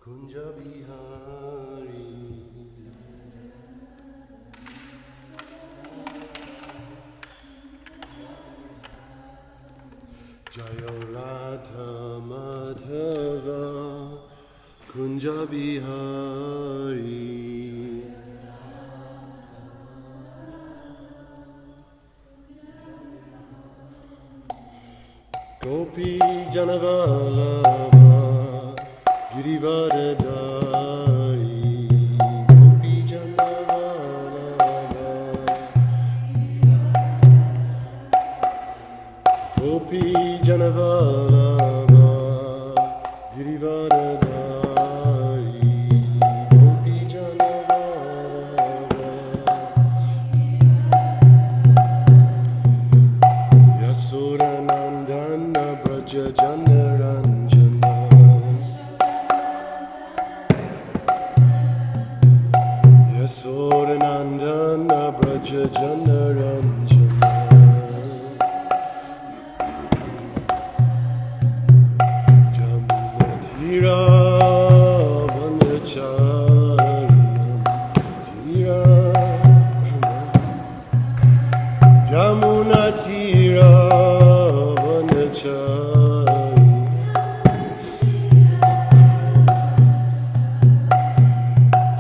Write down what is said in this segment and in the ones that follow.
Kunja Bihari Jaya Radha Madhava Kunja Bihari Gopi Janavalabha Girivaradari Gopi Janavalabha Gopi Janavalabha Girivaradari Gopi Janavalabha Yasodanandana Braja Janaranjana Yasodanandana Braja Janaranjana Jamunatira Vanachariyam Tira Jamunatira Vanachariyam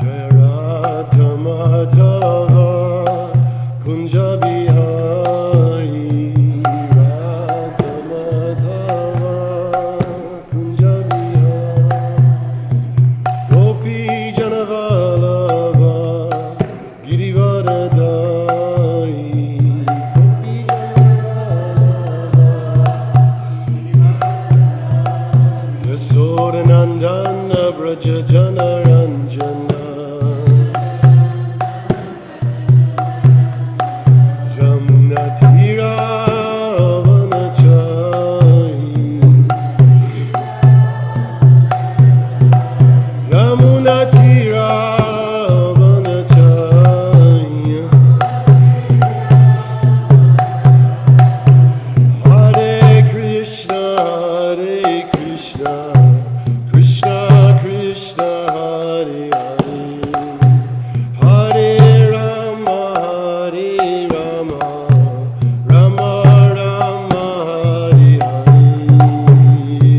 Jaya Radha Madhava Kunja Bihari Radha Madhava Kunja Bihari Gopi Janavalabha Girivaradari Gopi Janavalabha Yasodanandana Braja Janaranjana Yamunatira Vanachari Yamunatira Vanachari Hare Krishna Krishna Krishna Hare Hare Hare Rama Rama Rama Hare Hare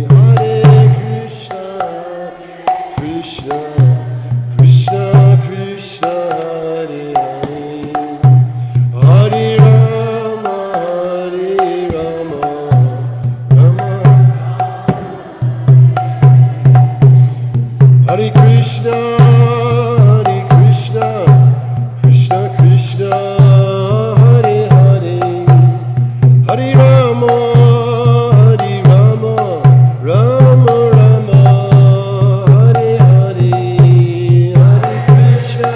Hare Krishna Krishna Krishna Hare Hare Hare Rama Rama Hare Krishna Krishna Krishna Hare Hare Hare Rama Rama Rama Hare Hare Hare Krishna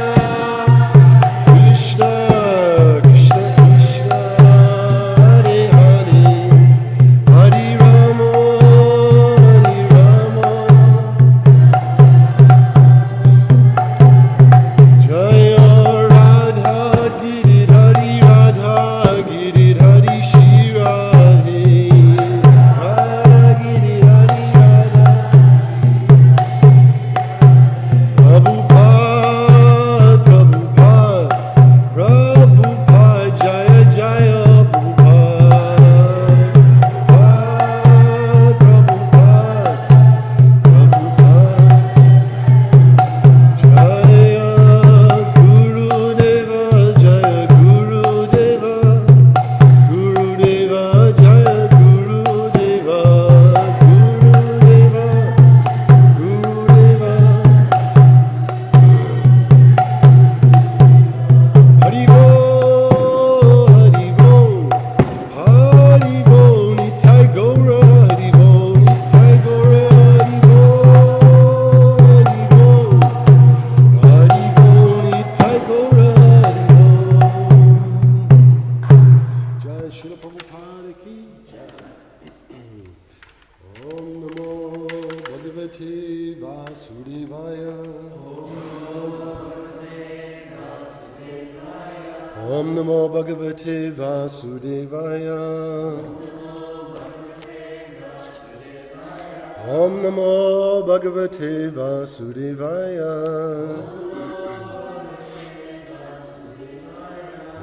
Krishna Krishna Hare Hare Hare Rama Jaya Radha Giridhari Radha Giridhari Shri Radhe Radha Giridhari Radha Prabhupada Jaya Jaya Prabhupada Jaya Gurudeva Jaya Gurudeva Gurudeva Jaya Gurudeva Gurudeva Haribo Haribo Nitai Gaura Haribo Nitai Gaura Haribo Nitai Gaura Jai Srila Prabhupada Ki Jai Om Namo Bhagavate Vasudevaya Om Namo Bhagavate Vasudevaya Om Namo Bhagavate Vasudevaya.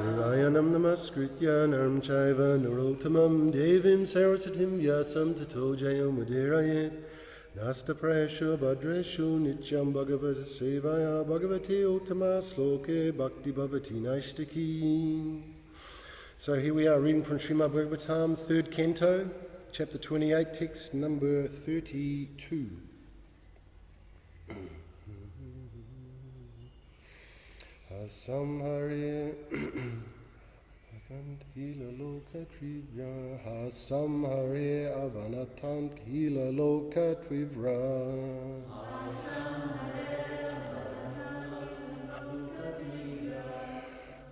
Narayanam Namaskritya Naram Chaiva Narottamam Devim Sarasatim Vyasam Tato Jayam Udirayet Nasta Prashu Bhadreshu Nityam Bhagavata Sevaya Bhagavate Uttama Sloke Bhakti Bhavati Naishtaki. So here we are reading from Srimad Bhagavatam, 3rd Canto, chapter 28, text number 32. Hasamhare Hila Loka Trivya Hasamhare Avanatant Hila Loka Trivra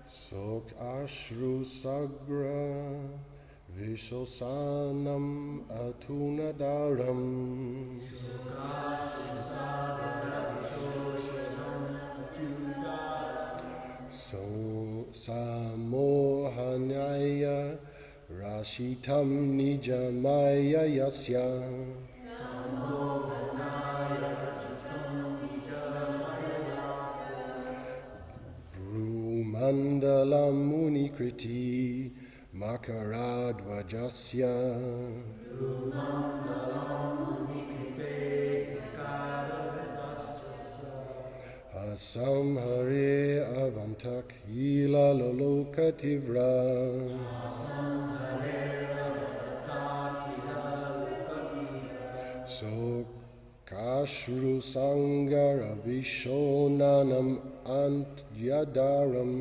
Sok Ashru Sagra Vishosanam Atunadaram So Samohanaya Rashitam Nijamaya Yasya Mandalam Munikriti Makaradvajasya Asamhare Avantak Hila Lolokativra So Kashru Sangara Vishonanam Antyadaram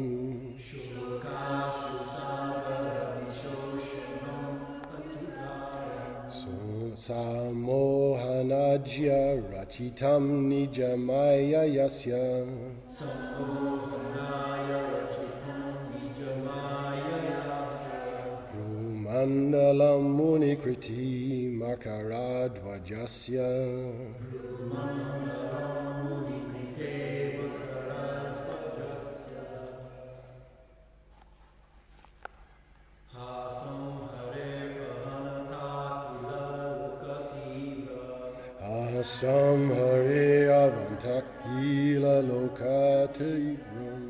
So Samohanajya Rachitam Nijamaya Yasya Mandalam Munikriti Makaradvajasya Asamhare Avantak Hila Lokativram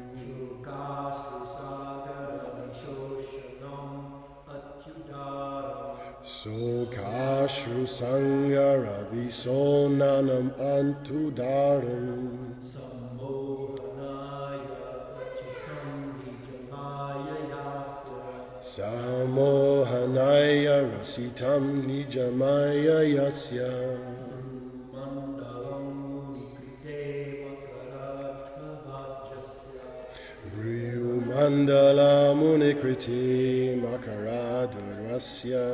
Sokashru Sangara Visonanam Antudaram Samohanaya Rasitam Nijamaya Yasya Mandala Munikriti Makaradvarasya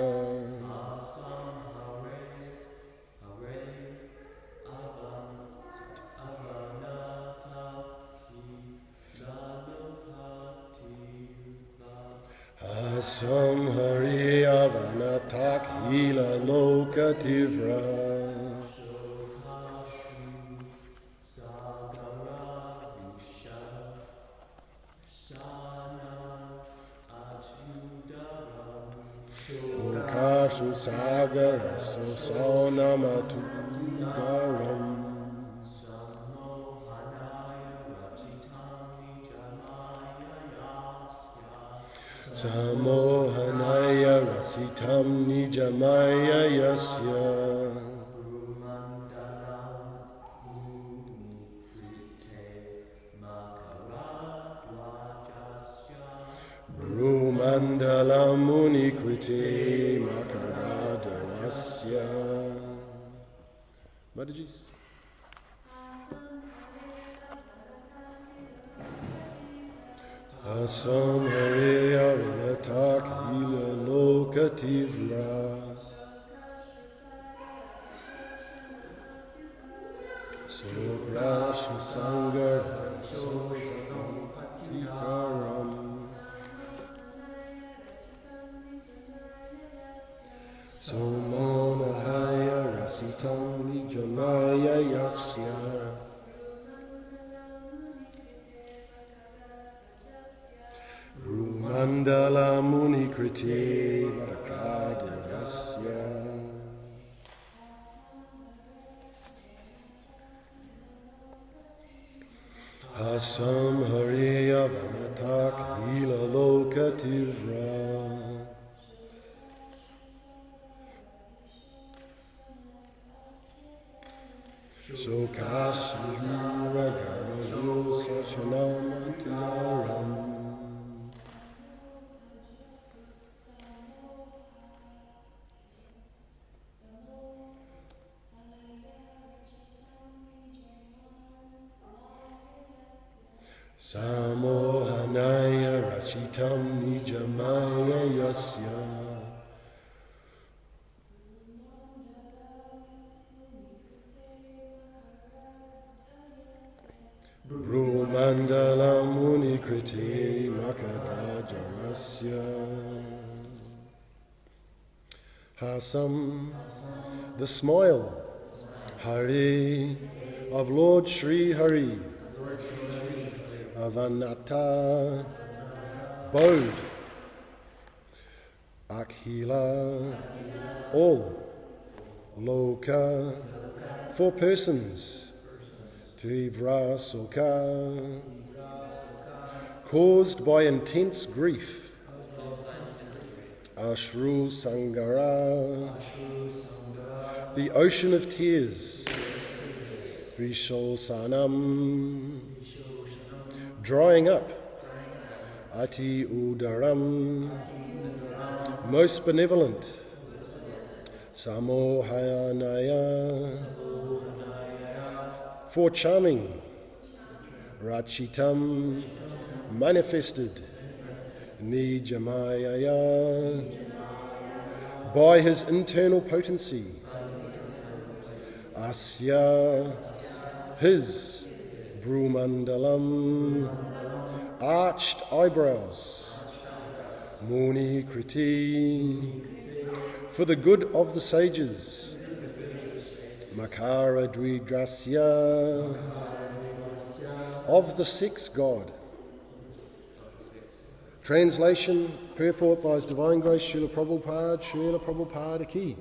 Asamhare Avanatak Hila Lokativra Susagara Sonamatudaram Samohanaya Rasitam Nijamaya Yasya Mandalam Munikriti Makaradvasya. Madhujis. Asamhare Avanatak Hila Lokativra Sokrashi Sangar Tikaram Somonahaya Rasitam Nijamaya Yasya Brumandala Munikriti Vakadavasya Hasam Hariya Vanatak Hila Lokativra. So Kasura Garayu Sachanam Antunaram. Samohanaya Rachitam Nijamaya Yasya. Brumandala Muni Kriti Makadajarasya. Hasam, the smile, Hari, of Lord Sri Hari. Avanata, bowed. Akhila, all. Loka, for persons. Trivra Soka, caused by intense grief. Ashru Sangara, the ocean of tears. Risho Sanam, drying up. Ati Udaram, most benevolent. Samohayanaya, for charming. Rachitam, manifested. Nijamayaya, by his internal potency. Asya, his. Brumandalam, arched eyebrows. Muni Kriti, for the good of the sages. Makara Dvidrasya, of the sex god. Translation, purport by His Divine Grace Srila Prabhupada Ki.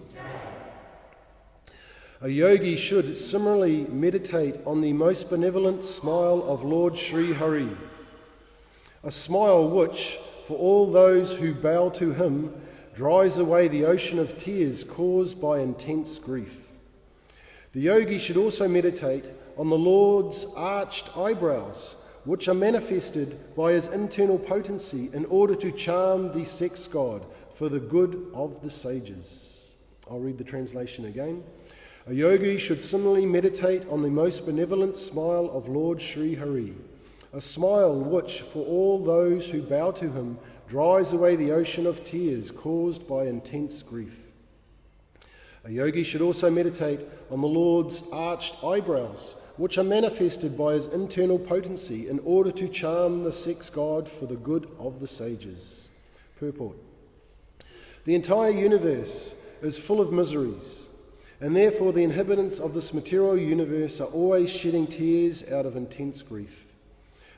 A yogi should similarly meditate on the most benevolent smile of Lord Sri Hari, a smile which, for all those who bow to him, dries away the ocean of tears caused by intense grief. The yogi should also meditate on the Lord's arched eyebrows, which are manifested by his internal potency in order to charm the sex god for the good of the sages. I'll read the translation again. A yogi should similarly meditate on the most benevolent smile of Lord Sri Hari, a smile which, for all those who bow to him, dries away the ocean of tears caused by intense grief. A yogi should also meditate on the Lord's arched eyebrows, which are manifested by his internal potency in order to charm the sex god for the good of the sages. Purport. The entire universe is full of miseries, and therefore the inhabitants of this material universe are always shedding tears out of intense grief.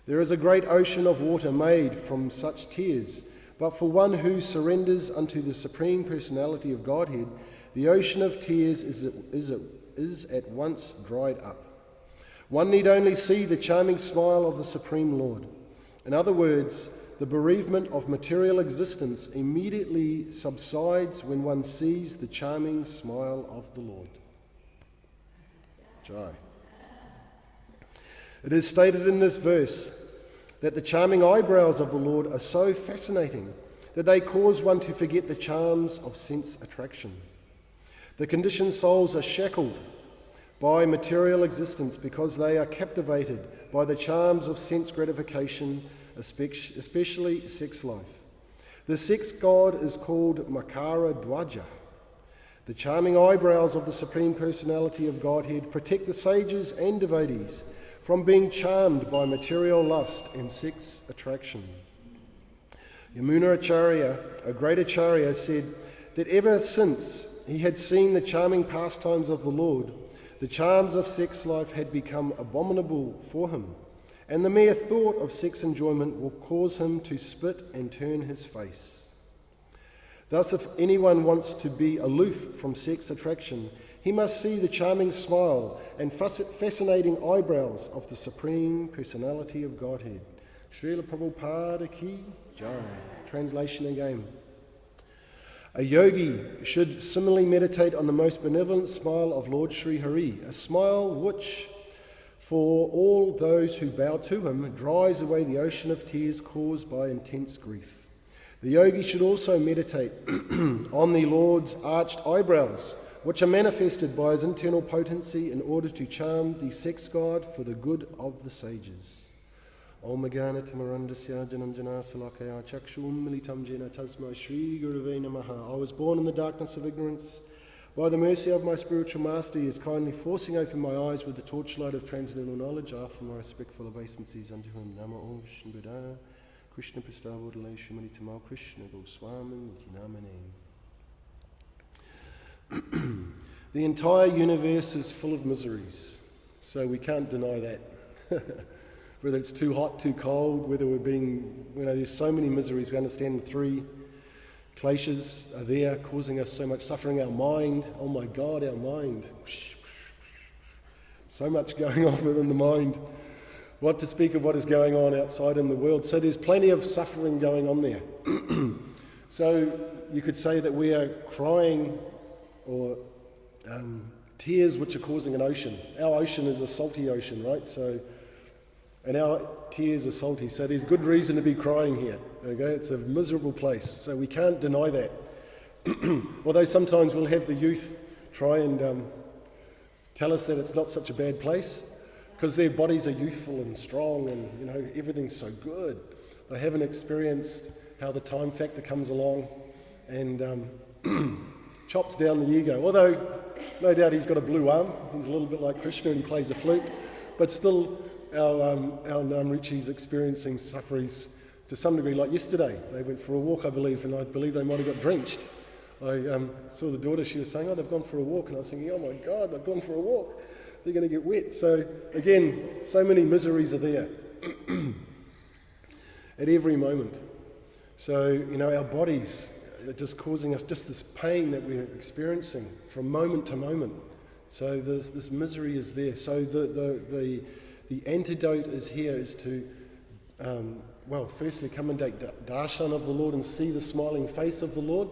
There is a great ocean of water made from such tears, but for one who surrenders unto the Supreme Personality of Godhead, the ocean of tears is at once dried up. One need only see the charming smile of the Supreme Lord. In other words, the bereavement of material existence immediately subsides when one sees the charming smile of the Lord. Jai. It is stated in this verse that the charming eyebrows of the Lord are so fascinating that they cause one to forget the charms of sense attraction. The conditioned souls are shackled by material existence because they are captivated by the charms of sense gratification, especially sex life. The sex god is called Makara Dwaja. The charming eyebrows of the Supreme Personality of Godhead protect the sages and devotees from being charmed by material lust and sex attraction. Yamuna Acharya, a great Acharya, said that ever since he had seen the charming pastimes of the Lord, the charms of sex life had become abominable for him, and the mere thought of sex enjoyment will cause him to spit and turn his face. Thus, if anyone wants to be aloof from sex attraction, He must see the charming smile and fascinating eyebrows of the Supreme Personality of Godhead. Srila Prabhupada Ki Jai. Translation again. A yogi should similarly meditate on the most benevolent smile of Lord Sri Hari, a smile which, for all those who bow to him, dries away the ocean of tears caused by intense grief. The yogi should also meditate on the Lord's arched eyebrows, which are manifested by his internal potency in order to charm the sex god for the good of the sages. Om Magana Tamarandasya Jananjana Salakaya Chakshum Militam Jena Tasma Shri Guruve Namaha. I was born in the darkness of ignorance. By the mercy of my spiritual master, he is kindly forcing open my eyes with the torchlight of transcendental knowledge. I offer my respectful obeisances unto him. Nama Om Vishnu Buddha Krishna Pistavadale Shumani Tamal Krishna Goswamin Namane. The entire universe is full of miseries, so we can't deny that. Whether it's too hot, too cold, whether we're being, there's so many miseries. We understand the three kleshas are there causing us so much suffering. Our mind, oh my God, our mind. So much going on within the mind. What to speak of what is going on outside in the world. So there's plenty of suffering going on there. So you could say that we are crying or tears which are causing an ocean. Our ocean is a salty ocean, right? And our tears are salty. So there's good reason to be crying here. Okay? It's a miserable place. So we can't deny that. Although sometimes we'll have the youth try and tell us that it's not such a bad place, because their bodies are youthful and strong and everything's so good. They haven't experienced how the time factor comes along and chops down the ego. Although no doubt he's got a blue arm. He's a little bit like Krishna and he plays a flute. But still our Namrichi's experiencing sufferings to some degree. Like yesterday, they went for a walk, I believe, and I believe they might have got drenched. I saw the daughter, she was saying, they've gone for a walk, and I was thinking, oh my God, they've gone for a walk. They're going to get wet. So again, so many miseries are there at every moment. So, our bodies are just causing us just this pain that we're experiencing from moment to moment. So this misery is there. So the antidote is to, firstly come and take darshan of the Lord and see the smiling face of the Lord,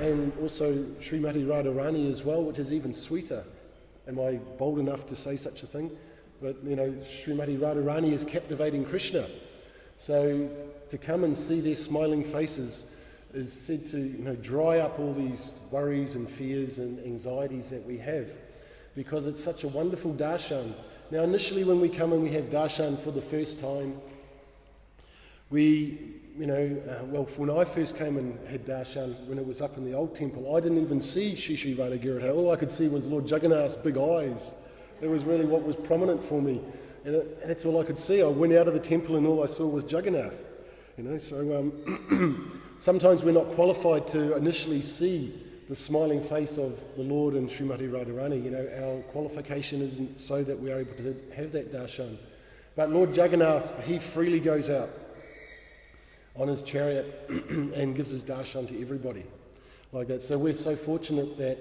and also Srimati Radharani as well, which is even sweeter. Am I bold enough to say such a thing? But, Srimati Radharani is captivating Krishna. So to come and see their smiling faces is said to, dry up all these worries and fears and anxieties that we have, because it's such a wonderful darshan. Now, initially when we come and we have darshan for the first time, when I first came and had darshan, when it was up in the old temple, I didn't even see Shri Shri Radha. All I could see was Lord Jagannath's big eyes. That was really what was prominent for me. And that's all I could see. I went out of the temple and all I saw was Jagannath. So sometimes we're not qualified to initially see the smiling face of the Lord and Srimati Radharani. Our qualification isn't so that we're able to have that darshan. But Lord Jagannath, he freely goes out on his chariot and gives his darshan to everybody like that. So we're so fortunate that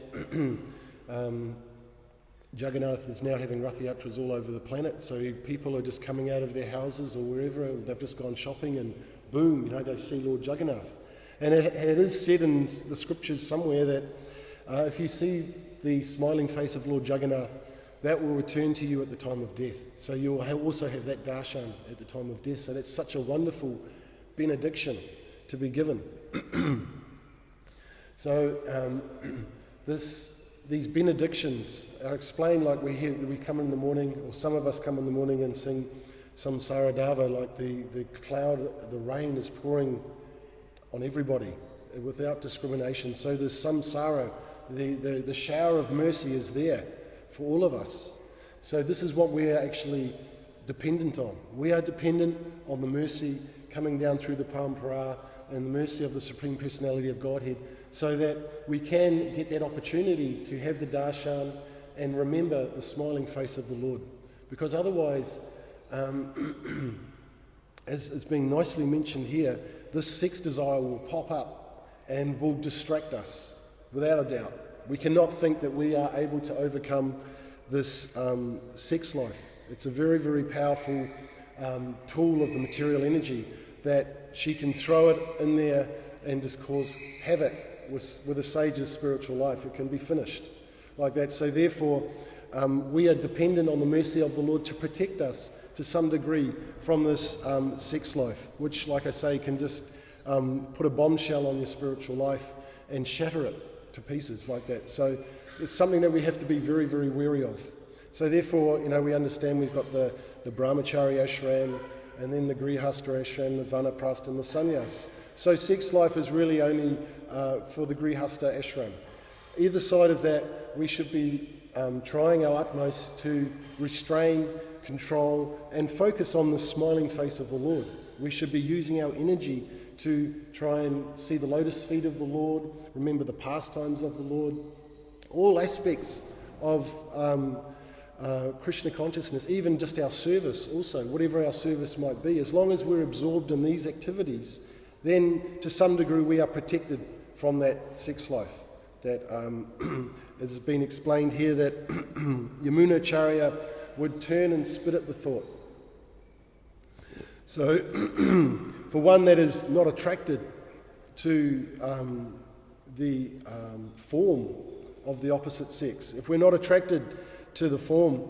Jagannath is now having Rath Yatras all over the planet. So people are just coming out of their houses or wherever, they've just gone shopping and boom, they see Lord Jagannath. And it is said in the scriptures somewhere that if you see the smiling face of Lord Jagannath, that will return to you at the time of death. So you'll also have that darshan at the time of death. So that's such a wonderful benediction to be given. So these benedictions are explained like we come in the morning, or some of us come in the morning and sing some Saradava, like the cloud, the rain is pouring on everybody without discrimination. So there's samsara, the shower of mercy is there for all of us. So this is what we are actually dependent on. We are dependent on the mercy coming down through the parampara and the mercy of the Supreme Personality of Godhead, so that we can get that opportunity to have the darshan and remember the smiling face of the Lord. Because otherwise, as it's being nicely mentioned here, this sex desire will pop up and will distract us, without a doubt. We cannot think that we are able to overcome this sex life. It's a very, very powerful tool of the material energy that she can throw it in there and just cause havoc with a sage's spiritual life. It can be finished like that. So therefore, we are dependent on the mercy of the Lord to protect us to some degree from this sex life, which, like I say, can just put a bombshell on your spiritual life and shatter it to pieces like that. So it's something that we have to be very, very wary of. So therefore, we understand we've got the brahmachari ashram, and then the grihastha ashram, the vanaprastha, and the sannyas. So sex life is really only for the grihastha ashram. Either side of that, we should be trying our utmost to restrain, control, and focus on the smiling face of the Lord. We should be using our energy to try and see the lotus feet of the Lord, remember the pastimes of the Lord, all aspects of Krishna consciousness, even just our service also, whatever our service might be. As long as we're absorbed in these activities, then to some degree we are protected from that sex life. That has been explained here that Yamunacharya would turn and spit at the thought. So for one that is not attracted to the form of the opposite sex, if we're not attracted to the form,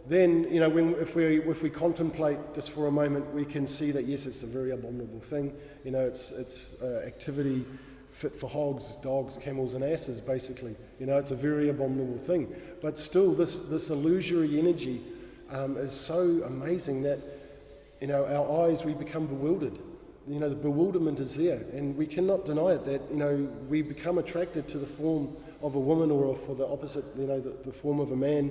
then if we contemplate just for a moment, we can see that yes, it's a very abominable thing. It's activity fit for hogs, dogs, camels, and asses. Basically, it's a very abominable thing. But still, this illusory energy is so amazing that our eyes, we become bewildered. The bewilderment is there, and we cannot deny it. That we become attracted to the form of a woman, or for the opposite, the form of a man,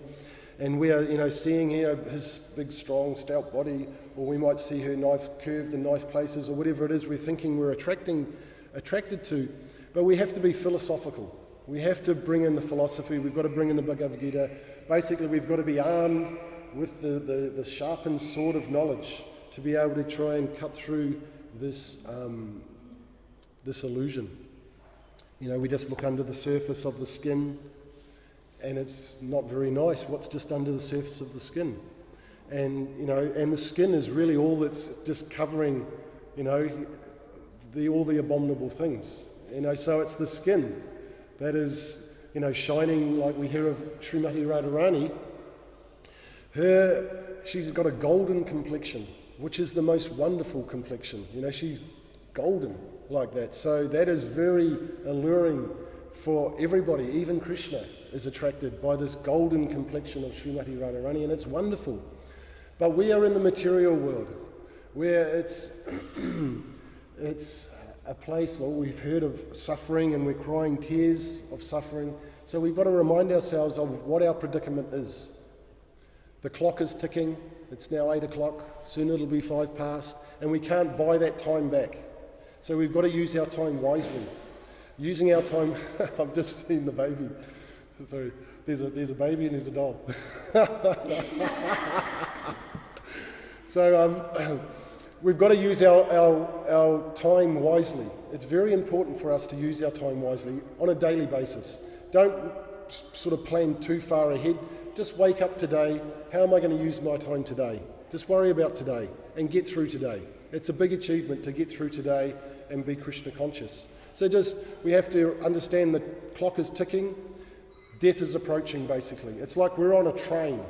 and we are seeing his big, strong, stout body, or we might see her knife curved in nice places, or whatever it is we're thinking we're attracted to. But we have to be philosophical. We have to bring in the philosophy. We've got to bring in the Bhagavad Gita. Basically, we've got to be armed with the sharpened sword of knowledge to be able to try and cut through this illusion. We just look under the surface of the skin, and it's not very nice what's just under the surface of the skin. And the skin is really all that's just covering, all the abominable things. So it's the skin that is, shining, like we hear of Srimati Radharani. She's got a golden complexion, which is the most wonderful complexion. She's golden like that. So that is very alluring for everybody. Even Krishna is attracted by this golden complexion of Srimati Radharani, and it's wonderful. But we are in the material world, where it's a place, we've heard of suffering, and we're crying tears of suffering. So we've got to remind ourselves of what our predicament is. The clock is ticking. It's now 8 o'clock. Soon it'll be 5 past, and we can't buy that time back. So we've got to use our time wisely. Using our time, I've just seen the baby. Sorry, there's a baby and there's a doll. So we've got to use our time wisely. It's very important for us to use our time wisely on a daily basis. Don't sort of plan too far ahead. Just wake up today. How am I going to use my time today? Just worry about today and get through today. It's a big achievement to get through today and be Krishna conscious. So we have to understand the clock is ticking. Death is approaching, basically. It's like we're on a train,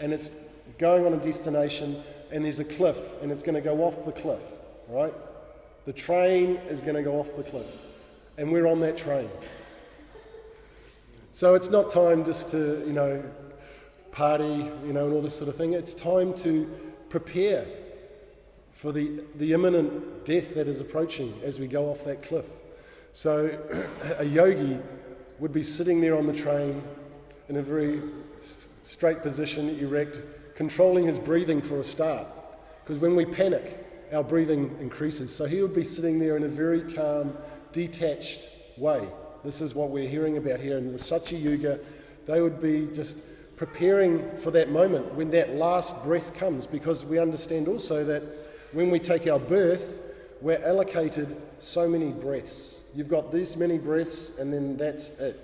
and it's going on a destination, and there's a cliff, and it's going to go off the cliff, right? The train is going to go off the cliff, and we're on that train. So it's not time just to, party, and all this sort of thing. It's time to prepare for the imminent death that is approaching as we go off that cliff. So a yogi would be sitting there on the train in a very straight position, erect, controlling his breathing for a start. Because when we panic, our breathing increases. So he would be sitting there in a very calm, detached way. This is what we're hearing about here in the Satya Yuga. They would be just preparing for that moment when that last breath comes, because we understand also that when we take our birth, we're allocated so many breaths. You've got these many breaths, and then that's it.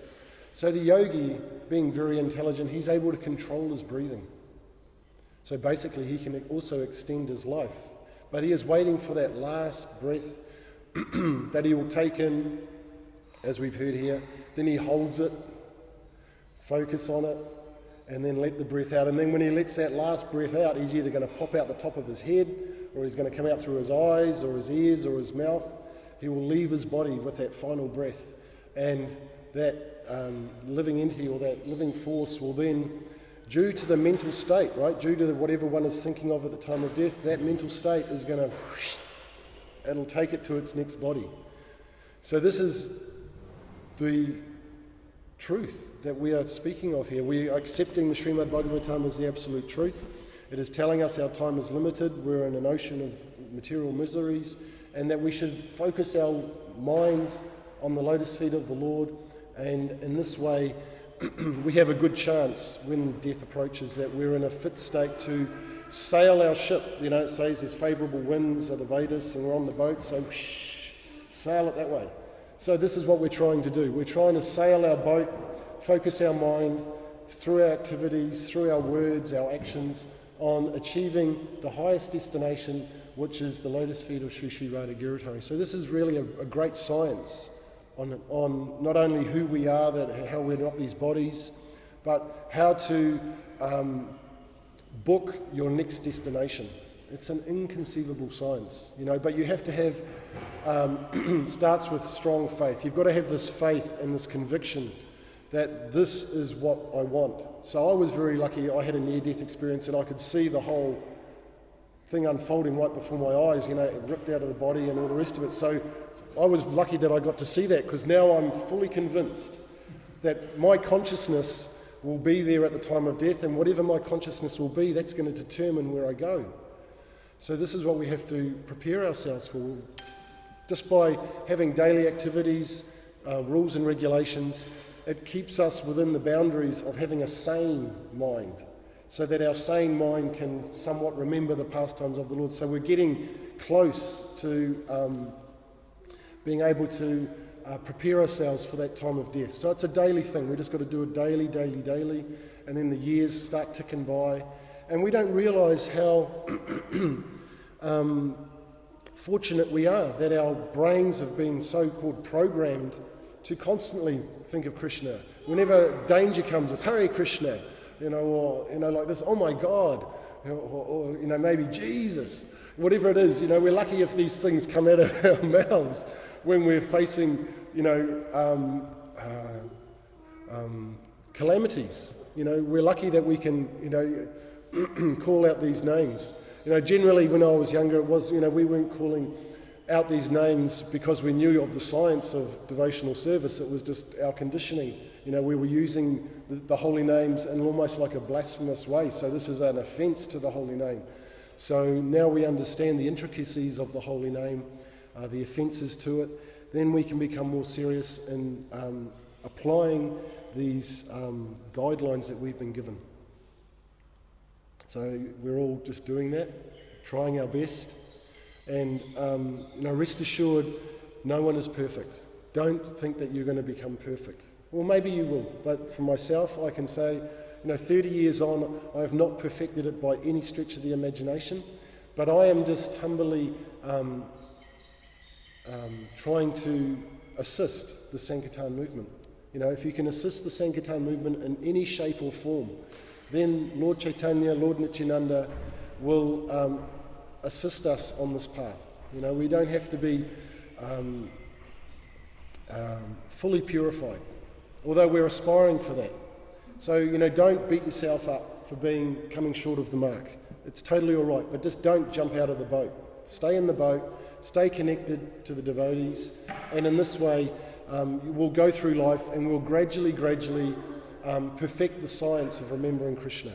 So the yogi, being very intelligent, he's able to control his breathing. So basically he can also extend his life. But he is waiting for that last breath that he will take in, as we've heard here. Then he holds it, focus on it, and then let the breath out. And then when he lets that last breath out, he's either going to pop out the top of his head, or he's going to come out through his eyes, or his ears, or his mouth. He will leave his body with that final breath. And that living entity, or that living force, will then, due to the mental state, right, due to whatever one is thinking of at the time of death, that mental state is going to, it'll take it to its next body. So this is the truth that we are speaking of here. We are accepting the Srimad Bhagavatam as the absolute truth. It is telling us our time is limited, we're in an ocean of material miseries, and that we should focus our minds on the lotus feet of the Lord, and in this way we have a good chance when death approaches that we're in a fit state to sail our ship. You know, it says there's favourable winds at the Vedas and we're on the boat, so sail it that way. So this is what we're trying to do. We're trying to sail our boat, focus our mind through our activities, through our words, our actions, on achieving the highest destination, which is the lotus feet of Sri Sri Radha Giridhari. So this is really a great science on not only who we are, how we're not these bodies, but how to book your next destination. It's an inconceivable science, you know, but you have to have, starts with strong faith. You've got to have this faith and this conviction that this is what I want. So I was very lucky. I had a near-death experience and I could see the whole thing unfolding right before my eyes, you know, it ripped out of the body and all the rest of it. So I was lucky that I got to see that, because now I'm fully convinced that my consciousness will be there at the time of death, and whatever my consciousness will be, that's going to determine where I go. So this is what we have to prepare ourselves for. Just by having daily activities, rules and regulations, it keeps us within the boundaries of having a sane mind, so that our sane mind can somewhat remember the pastimes of the Lord. So we're getting close to being able to prepare ourselves for that time of death. So it's a daily thing. We just got to do it daily, and then the years start ticking by. And we don't realise how fortunate we are that our brains have been so-called programmed to constantly think of Krishna. Whenever danger comes, it's Hare Krishna. You know, or, you know, like this, oh my God, or you know, maybe Jesus, whatever it is. You know, we're lucky if these things come out of our mouths when we're facing, you know, calamities. You know, we're lucky that we can, you know, call out these names. You know, generally when I was younger, it was, you know, we weren't calling out these names because we knew of the science of devotional service. It was just our conditioning. You know, we were using the holy names in almost like a blasphemous way. So this is an offence to the holy name. So now we understand the intricacies of the holy name, the offences to it. Then we can become more serious in applying these guidelines that we've been given. So we're all just doing that, trying our best. And you know, rest assured, no one is perfect. Don't think that you're going to become perfect. Well, maybe you will, but for myself, I can say, you know, 30 years on, I have not perfected it by any stretch of the imagination, but I am just humbly trying to assist the Sankirtan movement. You know, if you can assist the Sankirtan movement in any shape or form, then Lord Chaitanya, Lord Nityananda will assist us on this path. You know, we don't have to be fully purified, although we're aspiring for that. So, you know, don't beat yourself up for coming short of the mark. It's totally all right, but just don't jump out of the boat. Stay in the boat, stay connected to the devotees, and in this way we'll go through life and we'll gradually perfect the science of remembering Krishna.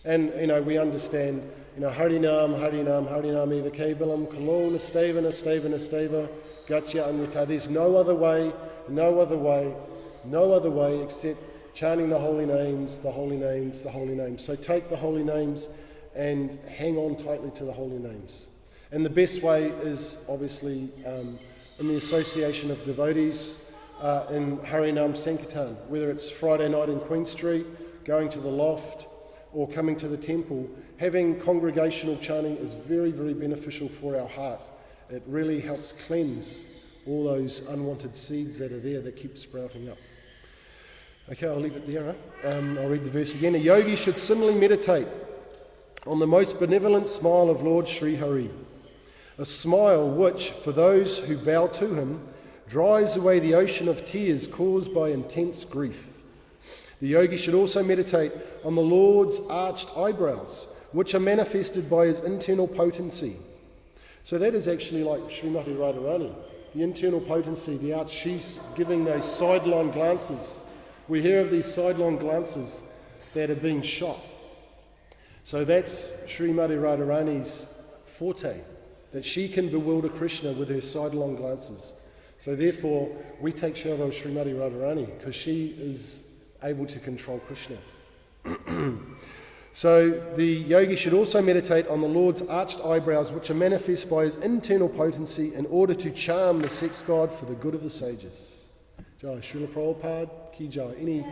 And, you know, we understand, you know, Harinam, Harinam, Harinam eva kevalam, kalo nasteva, nasteva, nasteva, gatya anyata. There's no other way except chanting the holy names, the holy names, the holy names. So take the holy names and hang on tightly to the holy names. And the best way is obviously in the association of devotees in Harinam Sankirtan, whether it's Friday night in Queen Street, going to the loft, or coming to the temple. Having congregational chanting is very, very beneficial for our heart. It really helps cleanse all those unwanted seeds that are there that keep sprouting up. Okay, I'll leave it there. I'll read the verse again. A yogi should similarly meditate on the most benevolent smile of Lord Sri Hari, a smile which, for those who bow to him, dries away the ocean of tears caused by intense grief. The yogi should also meditate on the Lord's arched eyebrows, which are manifested by his internal potency. So that is actually like Srimati Radharani, the internal potency, the arch. She's giving those sidelong glances. We hear of these sidelong glances that are being shot. So that's Srimati Radharani's forte, that she can bewilder Krishna with her sidelong glances. So therefore, we take shelter of Srimati Radharani because she is able to control Krishna. So the yogi should also meditate on the Lord's arched eyebrows, which are manifest by his internal potency, in order to charm the sex god for the good of the sages. Jai Srila Prabhupada, Ki Jai. Any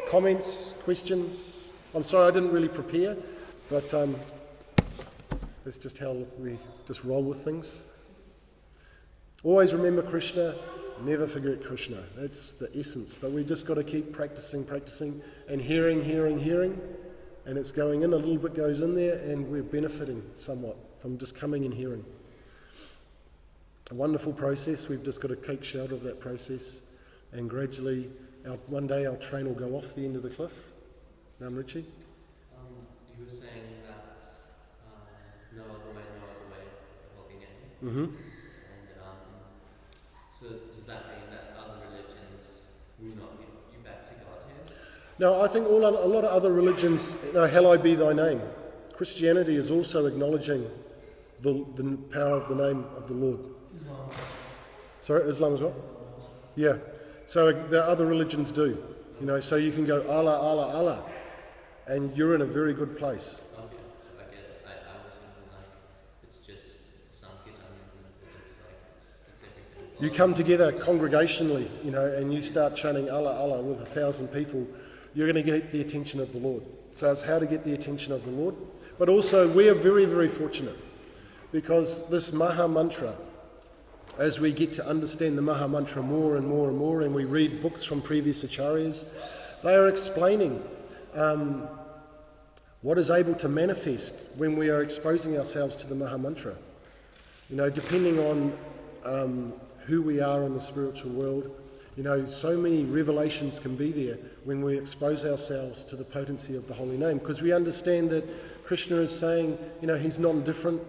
comments, questions? I'm sorry I didn't really prepare, but that's just how we just roll with things. Always remember Krishna, never forget Krishna. That's the essence. But we've just got to keep practicing, and hearing. And it's going in, a little bit goes in there, and we're benefiting somewhat from just coming and hearing. A wonderful process. We've just got to take shelter of that process. And gradually, one day our train will go off the end of the cliff. Namrichi? You were saying that no other way of looking at you. Mm-hmm. And so does that mean that other religions will not give you back to Godhead? No, I think a lot of other religions, hallowed be thy name. Christianity is also acknowledging the power of the name of the Lord. Islam. Sorry, Islam as well? Yeah. So the other religions do. So you can go Allah, Allah, Allah, and you're in a very good place. Okay, so I get it. I was thinking like it's just Sankirtan, it's everything. You come together congregationally, and you start chanting Allah, Allah with 1,000 people, you're going to get the attention of the Lord. So it's how to get the attention of the Lord. But also we are very, very fortunate because this Maha Mantra, as we get to understand the Maha Mantra more and more and more, and we read books from previous acharyas, they are explaining what is able to manifest when we are exposing ourselves to the Maha Mantra. Depending on who we are in the spiritual world, so many revelations can be there when we expose ourselves to the potency of the holy name, because we understand that Krishna is saying, he's non-different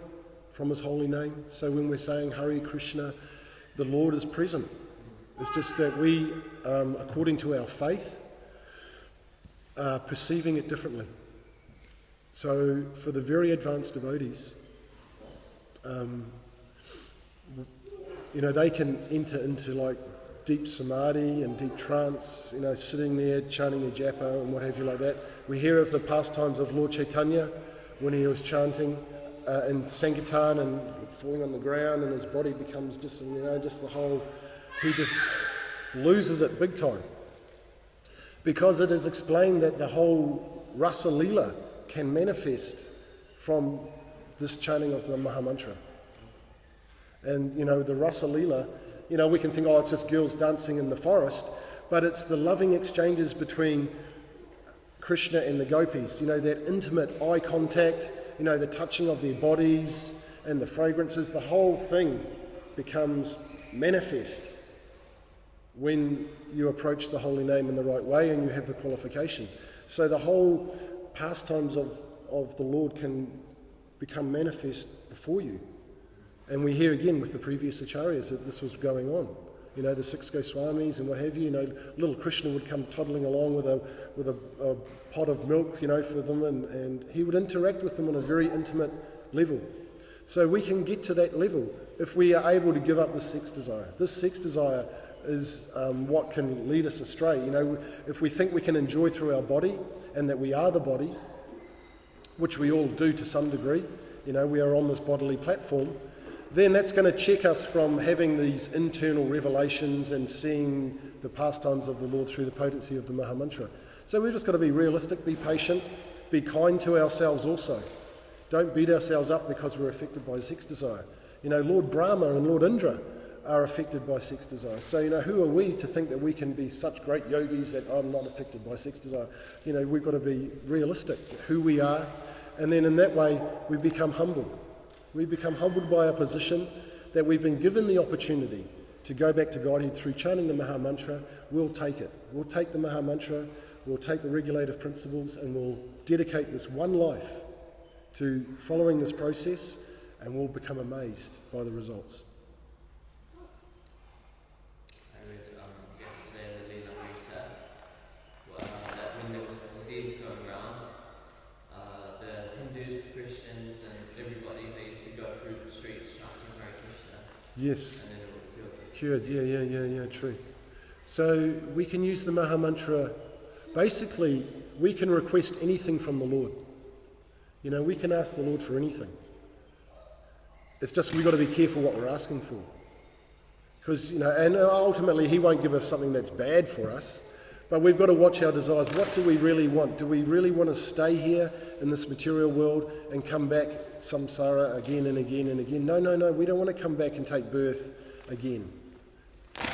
from his holy name. So when we're saying Hare Krishna, the Lord is present. It's just that we, according to our faith, are perceiving it differently. So for the very advanced devotees, they can enter into like deep samadhi and deep trance, sitting there chanting a japa and what have you like that. We hear of the pastimes of Lord Chaitanya when he was chanting in Sankirtan and falling on the ground, and his body becomes just the whole, he just loses it big time. Because it is explained that the whole Rasa Leela can manifest from this chanting of the Maha Mantra. And, the Rasa Leela, we can think, it's just girls dancing in the forest, but it's the loving exchanges between Krishna and the gopis, that intimate eye contact, the touching of their bodies and the fragrances, the whole thing becomes manifest when you approach the holy name in the right way and you have the qualification. So the whole pastimes of the Lord can become manifest before you. And we hear again with the previous acharyas that this was going on. The 6 Goswamis and what have you, little Krishna would come toddling along with a pot of milk, for them, and he would interact with them on a very intimate level. So we can get to that level if we are able to give up the sex desire. This sex desire is what can lead us astray. If we think we can enjoy through our body and that we are the body, which we all do to some degree, we are on this bodily platform, then that's going to check us from having these internal revelations and seeing the pastimes of the Lord through the potency of the Mahamantra. So we've just got to be realistic, be patient, be kind to ourselves also. Don't beat ourselves up because we're affected by sex desire. Lord Brahma and Lord Indra are affected by sex desire. So, who are we to think that we can be such great yogis that I'm not affected by sex desire? We've got to be realistic, who we are, and then in that way we become humble. We become humbled by our position, that we've been given the opportunity to go back to Godhead through chanting the Mahamantra. We'll take it. We'll take the Mahamantra, we'll take the regulative principles, and we'll dedicate this one life to following this process, and we'll become amazed by the results. I read yesterday the Leela Rita, that when there was disease going around, the Hindus, Christians, and everybody, they used to go through the streets chanting Hare Krishna. Yes. And then it would Cured, yeah, true. So we can use the Mahamantra. Basically, we can request anything from the Lord. We can ask the Lord for anything. It's just we've got to be careful what we're asking for. Because, and ultimately he won't give us something that's bad for us, but we've got to watch our desires. What do we really want? Do we really want to stay here in this material world and come back samsara again and again and again? No, we don't want to come back and take birth again.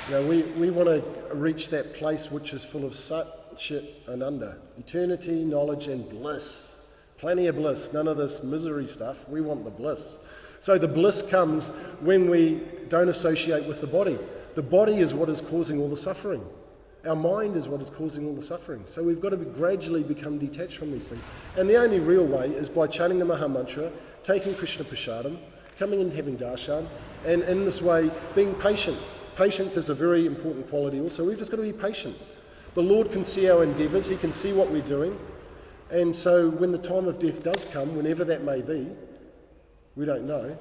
We want to reach that place which is full of Sat, Chit, Ananda. Eternity, knowledge and bliss. Plenty of bliss, none of this misery stuff. We want the bliss. So the bliss comes when we don't associate with the body. The body is what is causing all the suffering. Our mind is what is causing all the suffering. So we've got to gradually become detached from these things. And the only real way is by chanting the Mahamantra, taking Krishna Prasadam, coming and having darshan, and in this way being patient. Patience is a very important quality also. We've just got to be patient. The Lord can see our endeavours, he can see what we're doing. And so when the time of death does come, whenever that may be, we don't know,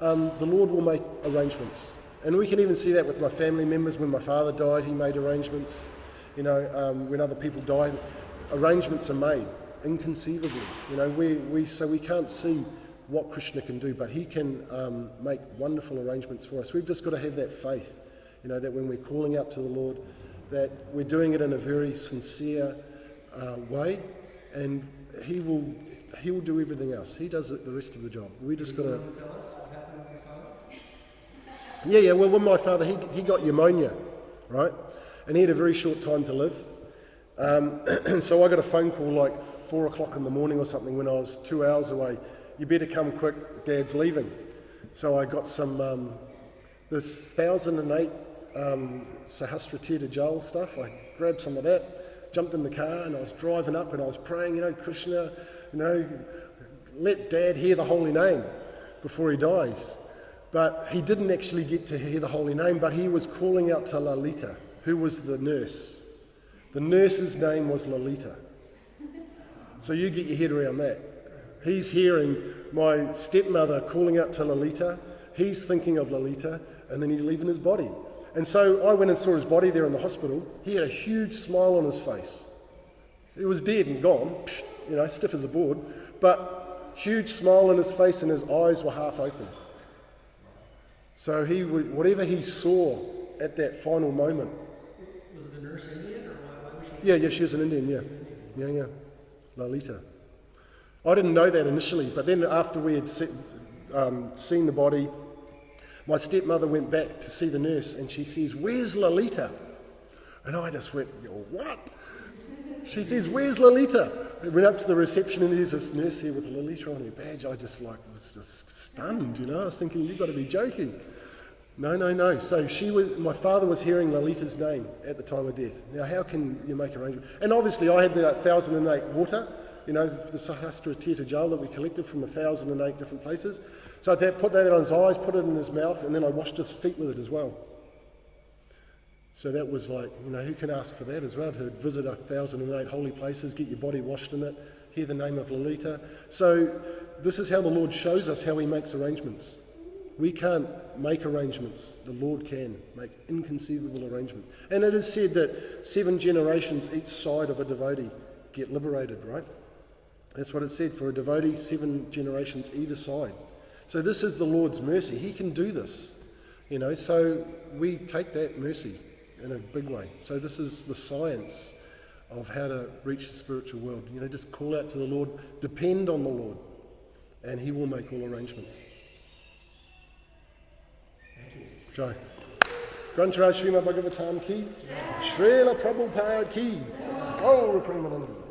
the Lord will make arrangements. And we can even see that with my family members. When my father died, he made arrangements. When other people die, arrangements are made, inconceivably. So we can't see what Krishna can do, but he can make wonderful arrangements for us. We've just got to have that faith, that when we're calling out to the Lord, that we're doing it in a very sincere way, and he will do everything else. He does the rest of the job. We just got to. Yeah. Well, when my father, he got pneumonia, right, and he had a very short time to live. So I got a phone call like 4 o'clock in the morning or something when I was 2 hours away. You better come quick, Dad's leaving. So I got some this 1008 Sahasra Tirtha Jal stuff. I grabbed some of that, jumped in the car, and I was driving up and I was praying, Krishna, let Dad hear the holy name before he dies. But he didn't actually get to hear the holy name, but he was calling out to Lalita, who was the nurse. The nurse's name was Lalita. So you get your head around that. He's hearing my stepmother calling out to Lalita, he's thinking of Lalita, and then he's leaving his body. And so I went and saw his body there in the hospital. He had a huge smile on his face. He was dead and gone, stiff as a board, but huge smile on his face and his eyes were half open. So whatever he saw at that final moment. Was the nurse Indian, or why was she? Yeah, she was an Indian, yeah. Lalita. I didn't know that initially, but then after we had seen the body, my stepmother went back to see the nurse and she says, "Where's Lalita?" And I just went, "What?" She says, "Where's Lalita?" I went up to the reception and there's this nurse here with Lalita on her badge. I was just stunned, I was thinking, you've got to be joking. No. So my father was hearing Lalita's name at the time of death. Now how can you make arrangements? And obviously I had the 1008 water, the Sahasra Tirtha Jal that we collected from 1008 different places. So I put that on his eyes, put it in his mouth, and then I washed his feet with it as well. So that was like, who can ask for that as well, to visit 1008 holy places, get your body washed in it, hear the name of Lalita. So this is how the Lord shows us how he makes arrangements. We can't make arrangements. The Lord can make inconceivable arrangements. And it is said that 7 generations each side of a devotee get liberated, right? That's what it said, for a devotee, 7 generations either side. So this is the Lord's mercy. He can do this, so we take that mercy in a big way. So this is the science of how to reach the spiritual world. Just call out to the Lord, depend on the Lord, and he will make all arrangements. Thank you. Jai. Grantaraj Srimad Bhagavatam ki, Srila Prabhupada ki, Oh, Reprimanandi.